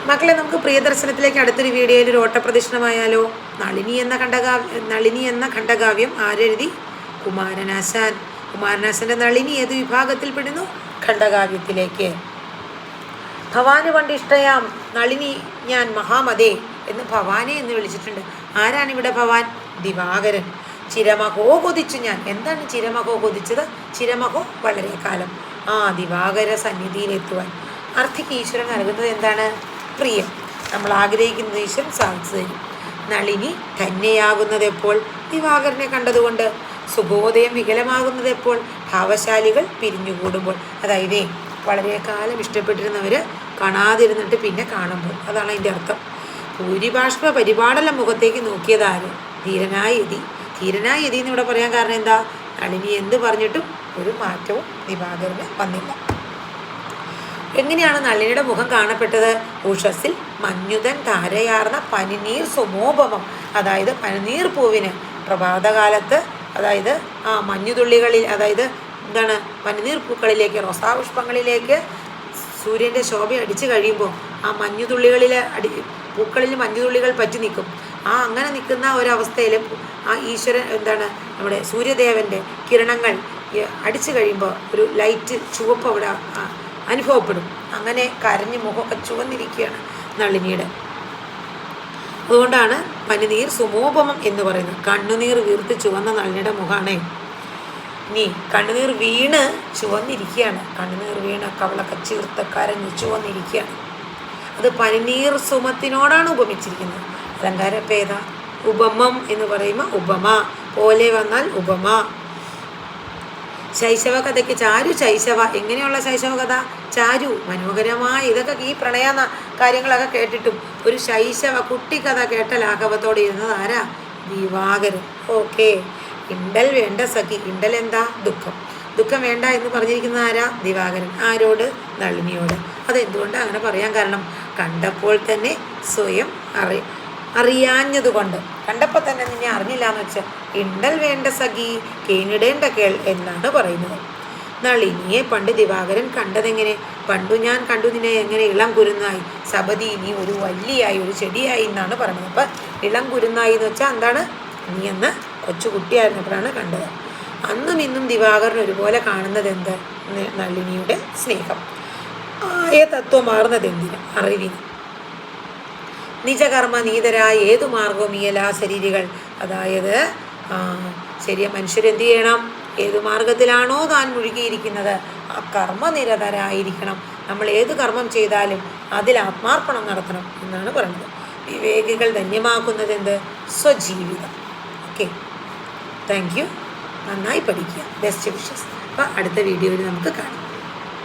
മക്കളെ, നമുക്ക് പ്രിയദർശനത്തിലേക്ക് അടുത്തൊരു വീഡിയോയിൽ ഒരു ഓട്ടപ്രദക്ഷിണമായാലോ? നളിനി എന്ന ഖണ്ഡകാവ്യം ആരെഴുതി? കുമാരനാശാൻ. കുമാരനാശാന്റെ നളിനി ഏത് വിഭാഗത്തിൽപ്പെടുന്നു? ഖണ്ഡകാവ്യത്തിലേക്ക്. ഭവാന് പണ്ട് ഇഷ്ടയാം നളിനി ഞാൻ മഹാമതേ എന്ന് ഭവാനെ എന്ന് വിളിച്ചിട്ടുണ്ട്. ആരാണിവിടെ ഭവാൻ? ദിവാകരൻ. ചിരമഹോ കൊതിച്ചു ഞാൻ. എന്താണ് ചിരമഹോ കൊതിച്ചത്? ചിരമഹോ വളരെ കാലം. ദിവാകര സന്നിധിയിലെത്തുവാൻ. അർത്ഥിക്ക് ഈശ്വരൻ നൽകുന്നത് എന്താണ്? പ്രിയം. നമ്മൾ ആഗ്രഹിക്കുന്നത് ഈശ്വരൻ സാധിച്ചു തരും. നളിനി ധന്യയാകുന്നത് എപ്പോൾ? ദിവാകരനെ കണ്ടതുകൊണ്ട്. സുഖോദയം വികലമാകുന്നത് എപ്പോൾ? ഭാവശാലികൾ പിരിഞ്ഞുകൂടുമ്പോൾ. അതായത് വളരെ കാലം ഇഷ്ടപ്പെട്ടിരുന്നവർ കാണാതിരുന്നിട്ട് പിന്നെ കാണുമ്പോൾ. അതാണ് അതിൻ്റെ അർത്ഥം. ഭൂരിഭാഷ്പ പരിപാടല മുഖത്തേക്ക് നോക്കിയതാര്? ധീരനായ യതി. ധീരനായ യതി എന്നിവിടെ പറയാൻ കാരണം എന്താ? നളിനി എന്ത് പറഞ്ഞിട്ടും ഒരു മാറ്റവും ദിവാകരന് വന്നില്ല. എങ്ങനെയാണ് നളിനിയുടെ മുഖം കാണപ്പെട്ടത്? ഉഷസ്സിൽ മഞ്ഞുതൻ ധാരയാർന്ന പനിനീർ സുമോപമം. അതായത് പനിനീർ പൂവിന് പ്രഭാതകാലത്ത്, അതായത് മഞ്ഞുതുള്ളികളിൽ, അതായത് എന്താണ്, പനിനീർ പൂക്കളിലേക്ക്, റോസാപുഷ്പങ്ങളിലേക്ക് സൂര്യൻ്റെ ശോഭ അടിച്ചു കഴിയുമ്പോൾ മഞ്ഞുതുള്ളികളിൽ പൂക്കളിൽ മഞ്ഞുതുള്ളികൾ പറ്റി നിൽക്കും. അങ്ങനെ നിൽക്കുന്ന ഒരവസ്ഥയിൽ ഈശ്വരൻ എന്താണ്, നമ്മുടെ സൂര്യദേവൻ്റെ കിരണങ്ങൾ അടിച്ചു കഴിയുമ്പോൾ ഒരു ലൈറ്റ് ചുവപ്പ് അവിടെ അനുഭവപ്പെടും. അങ്ങനെ കരഞ്ഞ് മുഖമൊക്കെ ചുവന്നിരിക്കുകയാണ് നളിനിയുടെ. അതുകൊണ്ടാണ് പനിനീർ സുമോപമം എന്ന് പറയുന്നത്. കണ്ണുനീർ വീർത്ത് ചുവന്ന നളിനിയുടെ മുഖമാണേ. ഇനി കണ്ണുനീർ വീണ് ചുവന്നിരിക്കുകയാണ്. കണ്ണുനീർ വീണ് കവളൊക്കെ ചീർത്ത് കരഞ്ഞ് ചുവന്നിരിക്കുകയാണ്. അത് പനിനീർ സുമത്തിനോടാണ് ഉപമിച്ചിരിക്കുന്നത്. അലങ്കാരപ്പേത ഉപമം എന്ന് പറയുമ്പോൾ ഉപമ പോലെ വന്നാൽ ഉപമ. ശൈശവ കഥയ്ക്ക് ചാരു ശൈശവ. എങ്ങനെയുള്ള ശൈശവ കഥ? ചാരു, മനോഹരമായ. ഇതൊക്കെ ഈ പ്രണയ കാര്യങ്ങളൊക്കെ കേട്ടിട്ടും ഒരു ശൈശവ കുട്ടിക്കഥ കേട്ട ലാഘവത്തോടെ ഇരുന്നത് ആരാ? ദിവാകരൻ. ഓക്കെ. ഇണ്ടൽ വേണ്ട സഖി. ഇണ്ടൽ എന്താ? ദുഃഖം. ദുഃഖം വേണ്ട എന്ന് പറഞ്ഞിരിക്കുന്നത് ആരാ? ദിവാകരൻ. ആരോട്? നളിനിയോട്. അതെന്തുകൊണ്ട് അങ്ങനെ പറയാൻ കാരണം? കണ്ടപ്പോൾ തന്നെ സ്വയം അറിയാഞ്ഞതുകൊണ്ട്. കണ്ടപ്പോൾ തന്നെ നിന്നെ അറിഞ്ഞില്ല എന്ന് വെച്ചാൽ ഇണ്ടൽ വേണ്ട സഖി കേണിടേണ്ട കേൾ എന്നാണ് പറയുന്നത്. നളിനിയെ പണ്ട് ദിവാകരൻ കണ്ടതെങ്ങനെ? പണ്ടു ഞാൻ കണ്ടു നിന്നെ എങ്ങനെ ഇളം കുരുന്നായി. സബതി, നീ ഒരു വല്ലിയായി, ഒരു ചെടിയായി എന്നാണ് പറയുന്നത്. അപ്പം ഇളം കുരുന്നായി എന്ന് വെച്ചാൽ എന്താണ്? നീ അന്ന് കൊച്ചുകുട്ടിയായിരുന്നപ്പോഴാണ് കണ്ടത്. അന്നും ഇന്നും ദിവാകരൻ ഒരുപോലെ കാണുന്നത് എന്ത്? നളിനിയുടെ സ്നേഹം. തത്വമാർന്നത് എന്തിന്? അറിവിന്. നിജകർമ്മ നീതരായ ഏതു മാർഗവും ഇയലാ ശരീരികൾ. അതായത് ശരിയ മനുഷ്യരെന്ത് ചെയ്യണം? ഏതു മാർഗത്തിലാണോ താൻ മുഴുകിയിരിക്കുന്നത് ആ കർമ്മനിരതരായിരിക്കണം. നമ്മൾ ഏത് കർമ്മം ചെയ്താലും അതിൽ ആത്മാർപ്പണം നടത്തണം എന്നാണ് പറയുന്നത്. വിവേകികൾ ധന്യമാക്കുന്നത് എന്ത്? സ്വജീവിതം. Okay, thank you. നന്നായി പഠിക്കുക. Best wishes. അപ്പോൾ അടുത്ത വീഡിയോയിൽ നമുക്ക് കാണാം.